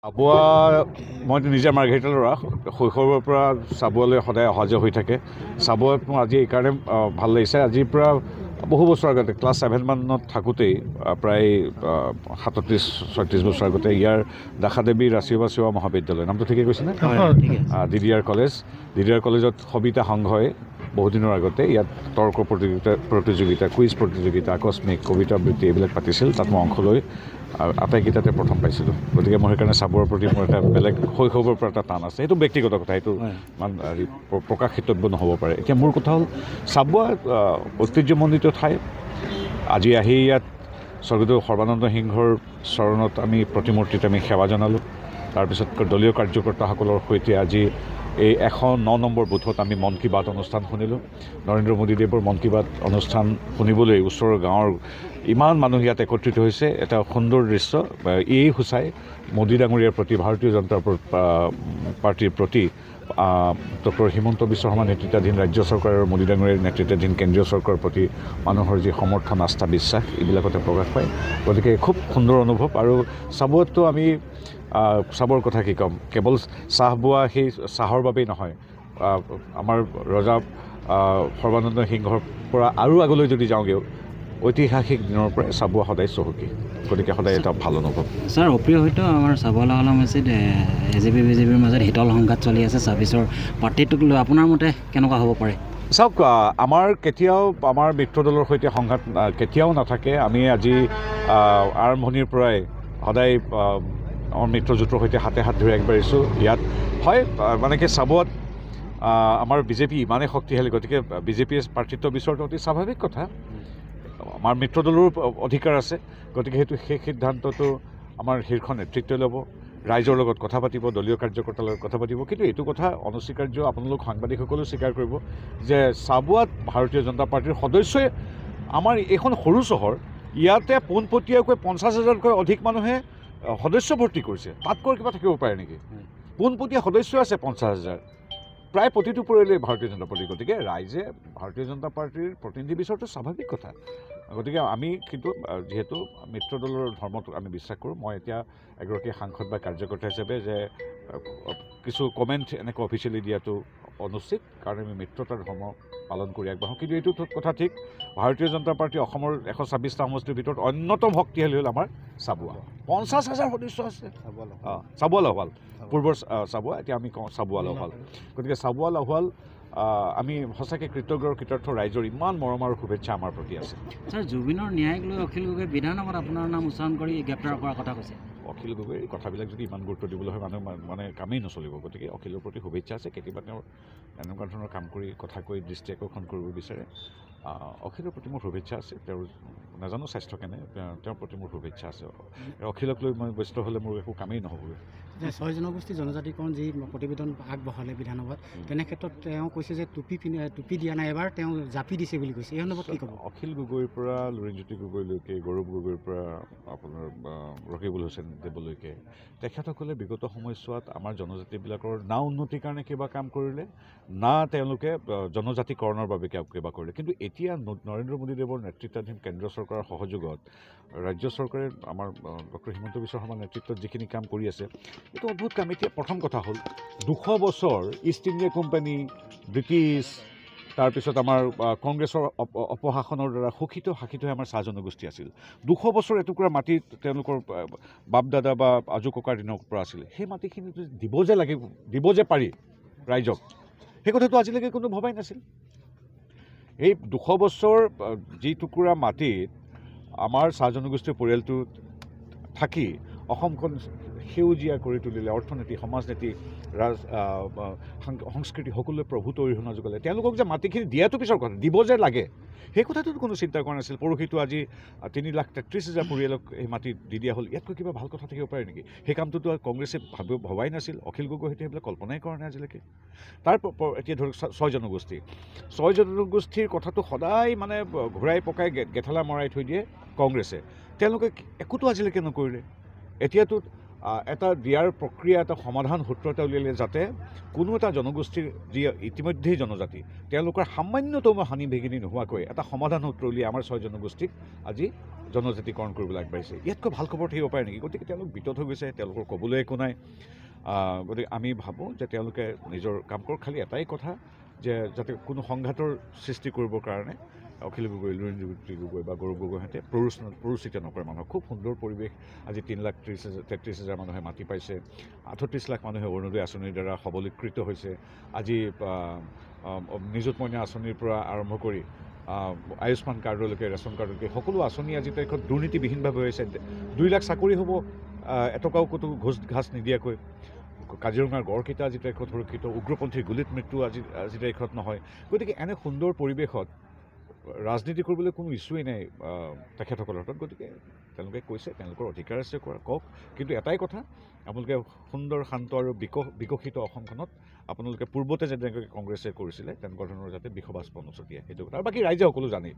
চাবুৱা মইতো নিজে মাৰ্ঘেৰিটা ল'ৰা শৈশৱৰ পৰা চাবুৱালৈ সদায় অহা যোৱা হৈ থাকে চাবুৱাত মোৰ আজি এইকাৰণে ভাল লাগিছে আজিৰ পৰা বহু বছৰ আগতে ক্লাছ 7 মানত থাকোঁতেই প্ৰায় 37-36 বছৰ আগতে ইয়াৰ দাসাদেৱী ৰাষ্ট্ৰীয় সেৱা মহাবিদ্যালয় নামটো ঠিকে কৈছেনে DDR কলেজত সবিতা সংঘই বহুদিনৰ আগতে ইয়াত তৰ্ক প্ৰতিযোগিতা কুইজ প্ৰতিযোগিতা আকস্মিক কবিতা আবৃত্তি এইবিলাক পাতিছিল তাত মই অংশ লৈ আটাইকেইটাতে প্ৰথম পাইছিলোঁ গতিকে মোৰ সেইকাৰণে চাবুৱাৰ প্ৰতি মোৰ এটা বেলেগ শৈশৱৰ পৰা এটা টান আছে সেইটো ব্যক্তিগত কথা সেইটো ইমান প্ৰকাশিতব্য নহ'ব পাৰে এতিয়া মোৰ কথা হ'ল চাবুৱা ঐতিহ্যমণ্ডিত ঠাই আজি আহি ইয়াত স্বৰ্গদেউ সৰ্বানন্দ সিংহৰ চৰণত আমি প্ৰতিমূৰ্তিত আমি সেৱা জনালোঁ তাৰপিছত দলীয় কাৰ্যকৰ্তাসকলৰ সৈতে আজি এই 109 নম্বৰ বুথত আমি মন কী বাত অনুষ্ঠান শুনিলোঁ নৰেন্দ্ৰ মোদীদেৱৰ মন কী বাত অনুষ্ঠান শুনিবলৈ ওচৰৰ গাঁৱৰ ইমান মানুহ ইয়াত একত্ৰিত হৈছে এটা সুন্দৰ দৃশ্য এই সূচাই মোদী ডাঙৰীয়াৰ প্ৰতি ভাৰতীয় জনতা পাৰ্টিৰ প্ৰতি ডক্টৰ হিমন্ত বিশ্ব শৰ্মা নেতৃত্বাধীন ৰাজ্য চৰকাৰ আৰু মোদী ডাঙৰীয়াৰ নেতৃত্বাধীন কেন্দ্ৰীয় চৰকাৰৰ প্ৰতি মানুহৰ যি সমৰ্থন আস্থা বিশ্বাস এইবিলাকতে প্ৰকাশ পায় গতিকে খুব সুন্দৰ অনুভৱ আৰু চাবুৱাততো আমি চাবৰ কথা কি ক'ম কেৱল চাহ বোৱা সেই চাহৰ বাবেই নহয় আমাৰ ৰজা সৰ্বানন্দ সিংহৰ পৰা আৰু আগলৈ যদি যাওঁগৈও ঐতিহাসিক দিনৰ পৰাই চাবুৱা সদায় চহকী গতিকে সদায় এটা ভাল অনুভৱ ছাৰ অপ্ৰিয় হয়তো আমাৰ চাবুৱা আলম হৈছে AJP BJPৰ মাজত শীতল সংঘাত চলি আছে 26ৰ পাৰ্টিটোক লৈ আপোনাৰ মতে কেনেকুৱা হ'ব পাৰে চাওক আমাৰ কেতিয়াও আমাৰ মিত্ৰ দলৰ সৈতে সংঘাত কেতিয়াও নাথাকে আমি আজি আৰম্ভণিৰ পৰাই সদায় আমাৰ মিত্ৰজোঁটৰ সৈতে হাতে হাত ধৰি আগবাঢ়িছোঁ ইয়াত হয় মানে কি চাবুৱাত আমাৰ বিজেপি ইমানেই শক্তিশালী গতিকে বিজেপিয়ে প্ৰাৰ্থিত্ব বিচৰাটো অতি স্বাভাৱিক কথা আমাৰ মিত্ৰ দলৰো অধিকাৰ আছে গতিকে সেই সিদ্ধান্তটো আমাৰ শীৰ্ষ নেতৃত্বই ল'ব ৰাইজৰ লগত কথা পাতিব দলীয় কাৰ্যকৰ্তাৰ লগত কথা পাতিব কিন্তু এইটো কথা অনস্বীকাৰ্য আপোনালোক সাংবাদিকসকলেও স্বীকাৰ কৰিব যে চাবুৱাত ভাৰতীয় জনতা পাৰ্টিৰ সদস্যই আমাৰ এইখন সৰু চহৰ ইয়াতে পোনপটীয়াকৈ 50,000তকৈ অধিক মানুহে সদস্য ভৰ্তি কৰিছে তাতকৈ কিবা থাকিব পাৰে নেকি পোনপটীয়া সদস্য আছে 50,000 প্ৰায় প্ৰতিটো পৰিয়ালেই ভাৰতীয় জনতা পাৰ্টি গতিকে ৰাইজে ভাৰতীয় জনতা পাৰ্টিৰ প্ৰতিনিধি বিচৰাটো স্বাভাৱিক কথা গতিকে আমি কিন্তু যিহেতু মিত্ৰ দলৰ ধৰ্মটোক আমি বিশ্বাস কৰোঁ মই এতিয়া এগৰাকী সাংসদ বা কাৰ্যকৰ্তা হিচাপে যে কিছু কমেণ্ট এনেকৈ অফিচিয়েলি দিয়াটো অনুচিত কাৰণ আমি মিত্ৰতাৰ ধৰ্ম পালন কৰি আগবাঢ়োঁ কিন্তু এইটো কথা ঠিক ভাৰতীয় জনতা পাৰ্টি অসমৰ 126টা সমষ্টিৰ ভিতৰত অন্যতম শক্তিশালী হ'ল আমাৰ চাবুৱা 50,000 সদস্য আছে চাবুৱা লাহোৱাল পূৰ্বৰ চাবুৱা এতিয়া আমি কওঁ চাবুৱা লাহোৱাল গতিকে চাবুৱা লাহোৱাল আমি সঁচাকৈ কৃতজ্ঞ ৰাইজৰ ইমান মৰম আৰু শুভেচ্ছা আমাৰ প্ৰতি আছে ছাৰ জুবিনৰ ন্যায়ক লৈ অখিল গগৈয়ে বিধানসভাত আপোনাৰ নাম উচ্চাৰণ কৰি গ্ৰেপ্তাৰ কৰাৰ কথা কৈছে অখিল গগৈ এই কথাবিলাক যদি ইমান গুৰুত্ব দিবলৈ হয় মানুহ মানে কামেই নচলিব গতিকে অখিলৰ প্ৰতি শুভেচ্ছা আছে কেতিয়াবা তেওঁৰ এনেকুৱা ধৰণৰ কাম কৰি কথা কৈ দৃষ্টি আকৰ্ষণ কৰিব বিচাৰে অখিলৰ প্ৰতি মোৰ শুভেচ্ছা আছে তেওঁৰ নাজানো স্বাস্থ্য কেনে তেওঁৰ প্ৰতি মোৰ শুভেচ্ছা আছে অখিলক লৈ মই ব্যস্ত হ'লে মোৰ একো কামেই নহ'বগৈ যে 6 জনগোষ্ঠী জনজাতিকৰণ যি প্ৰতিবেদন আগবঢ়ালে বিধানসভাত তেনে ক্ষেত্ৰত তেওঁ কৈছে যে টুপি দিয়া নাই এবাৰ তেওঁ জাপি দিছে বুলি কৈছে এই সন্দৰ্ভত কি ক'ব অখিল গগৈৰ পৰা লুৰিণজ্যোতি গগৈলৈকে গৌৰৱ গগৈৰ পৰা আপোনাৰ ৰকিবুল হুছেইন দেৱলৈকে তেখেতসকলে বিগত সময়ছোৱাত আমাৰ জনজাতিবিলাকৰ না উন্নতিৰ কাৰণে কিবা কাম কৰিলে না তেওঁলোকে জনজাতিকৰণৰ বাবে কিবা কৰিলে কিন্তু এতিয়া নৰেন্দ্ৰ মোদীদেৱৰ নেতৃত্বাধীন কেন্দ্ৰীয় চৰকাৰৰ সহযোগত ৰাজ্য চৰকাৰে আমাৰ ডক্টৰ হিমন্ত বিশ্ব শৰ্মাৰ নেতৃত্বত যিখিনি কাম কৰি আছে এইটো অদ্ভুত কাম এতিয়া প্ৰথম কথা হ'ল 200 বছৰ ইষ্ট ইণ্ডিয়া কোম্পানী ব্ৰিটিছ তাৰপিছত আমাৰ কংগ্ৰেছৰ অপশাসনৰ দ্বাৰা শোষিত শাসিতহে আমাৰ চাহ জনগোষ্ঠী আছিল 200 বছৰ এটুকুৰা মাটি তেওঁলোকৰ বাপ দাদা বা আজু ককাৰ দিনৰ পৰা আছিল সেই মাটিখিনি দিব যে পাৰি ৰাইজক সেই কথাটো আজিলৈকে কোনো ভবাই নাছিল এই 200 বছৰ যি টুকুৰা মাটিত আমাৰ চাহ জনগোষ্ঠীৰ পৰিয়ালটো থাকি অসমখন সেউজীয়া কৰি তুলিলে অৰ্থনীতি সমাজনীতি সংস্কৃতি সকলোৱে প্ৰভূত অৰিহণা যোগালে তেওঁলোকক যে মাটিখিনি দিয়াটো পিছৰ কথা দিব যে লাগে সেই কথাটোত কোনো চিন্তা কৰা নাছিল পৰহিটো আজি 3,33,000 পৰিয়ালক এই মাটি দি দিয়া হ'ল ইয়াতকৈ কিবা ভাল কথা থাকিব পাৰে নেকি সেই কামটোতো কংগ্ৰেছে ভবাই নাছিল অখিল গগৈ সৈতে সেইবিলাক কল্পনাই কৰা নাই আজিলৈকে তাৰ এতিয়া ধৰক 6 জনগোষ্ঠীৰ কথাটো সদায় মানে ঘূৰাই পকাই গেঠালা মৰাই থৈ দিয়ে কংগ্ৰেছে তেওঁলোকে একোতো আজিলৈকে নকৰিলে এতিয়াতো এটা দিয়াৰ প্ৰক্ৰিয়া এটা সমাধান সূত্ৰ এটা উলিয়ালে যাতে কোনো এটা জনগোষ্ঠীৰ যি ইতিমধ্যেই জনজাতি তেওঁলোকৰ সামান্যতম হানি বিঘিনি নোহোৱাকৈ এটা সমাধান সূত্ৰ উলিয়াই আমাৰ 6 জনগোষ্ঠীক আজি জনজাতিকৰণ কৰিবলৈ আগবাঢ়িছে ইয়াতকৈ ভাল খবৰ থাকিব পাৰে নেকি গতিকে তেওঁলোক বিতত হৈ গৈছে তেওঁলোকৰ ক'বলৈ একো নাই গতিকে আমি ভাবোঁ যে তেওঁলোকে নিজৰ কাম কৰক খালি এটাই কথা যে যাতে কোনো সংঘাতৰ সৃষ্টি কৰিবৰ কাৰণে অখিল গগৈ লুৰিণজ্যোতি গগৈ বা গৌৰৱ গগৈহঁতে প্ৰৰোচিত নকৰে মানুহক খুব সুন্দৰ পৰিৱেশ আজি 3,33,000 মানুহে মাটি পাইছে 38 লাখ মানুহে অৰুণোদয় আঁচনিৰ দ্বাৰা সবলীকৃত হৈছে আজি নিযুত মইনা আঁচনিৰ পৰা আৰম্ভ কৰি আয়ুষ্মান কাৰ্ডলৈকে ৰেচন কাৰ্ডলৈকে সকলো আঁচনি আজি তাৰিখত দুৰ্নীতিবিহীনভাৱে হৈছে 2 লাখ চাকৰি হ'ব এটকাও ক'তো ঘাচ নিদিয়াকৈ কাজিৰঙাৰ গড়কেইটা আজি তাৰিখত সুৰক্ষিত উগ্ৰপন্থীৰ গুলীত মৃত্যু আজি তাৰিখত নহয় গতিকে এনে সুন্দৰ পৰিৱেশত ৰাজনীতি কৰিবলৈ কোনো ইছ্যুৱেই নাই তেখেতসকলৰ হাতত গতিকে তেওঁলোকে কৈছে তেওঁলোকৰ অধিকাৰ আছে কওক কিন্তু এটাই কথা আপোনালোকে সুন্দৰ শান্ত আৰু বিকশিত অসমখনত আপোনালোকে পূৰ্বতে যেনেকৈ কংগ্ৰেছে কৰিছিলে তেনেকুৱা ধৰণৰ যাতে বিষবাষ্প নছটিয়ায় সেইটো কথা আৰু বাকী ৰাইজে সকলো জানেই